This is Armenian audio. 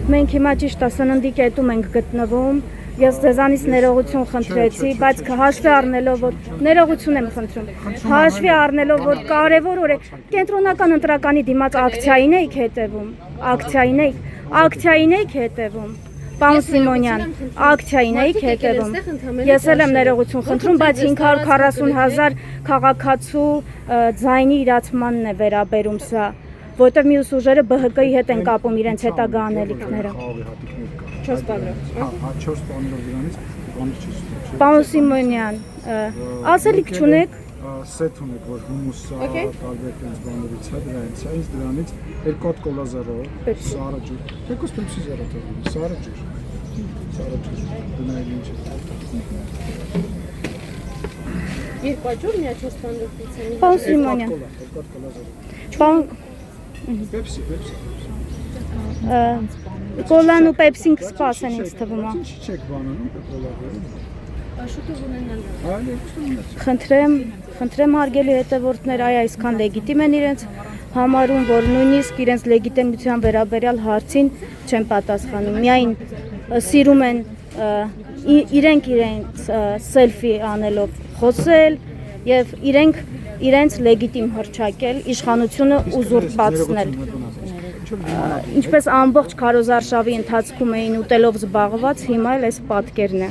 Մենք հիմա ճիշտ է սննդի կետում ենք գտնվում, ես ձեզանից ներողություն խնդրեցի, բայց հաշվի առնելով, որ ներողություն եմ խնդրում, հաշվի առնելով, որ կարևոր օր է, կենտրոնական ընտրականի դիմաց ակցիային եք հետևում, ակցիային եք հետևում, պարոն Սիմոնյան, ակցիային եք հետևում, ես էլ եմ ներողություն խնդրում, բայց 540,000 քաղաքացու ձայնի իրացմանն է վերաբերում սա, որտեղ մյուս ուժերը ԲՀԿ-ի հետ են կապում իրենց հետագա անելիքները։ 4 բանով։ 4 բանով դրանից բաներ չի ստացվում։ Պարոն Սիմոնյան, ասելիք չունեք։ Սեթ ունեք, որ հումուսա, տարբեր տենց բաներից է, դրանից է, ինձ դրանից 2 հատ կոլա զարո, սարը ջուր, թեկուզ պեպսի զարո թողնում, սարը ջուր, դնայել ինչ է։ 2 աջուր, միա 4 բանով պիցա։ Պարոն Սիմոնյան, Պեպսի։ կոլան ու պեպսին կսպասեն ինձ թվում է։ Ինչ չեք բանանում, կոլավերում։ Շուտով ունենալ։ Խնդրեմ հարգելի հետևորդներ, այսքան լեգիտիմ են իրենց համարում, որ նույնիսկ իրենց լեգիտիմության վերաբերյալ հարցին չեն պատասխանում։ Միայն սիրում են իրենք սելֆի անելով խոսել եւ իրենց լեգիտիմ հռչակել, իշխանությունը ուզուրպացնել։ Ինչպես ամբողջ քարոզարշավի ընթացքում էին ուտելով զբաղված, հիմա էլ այս պատկերն է։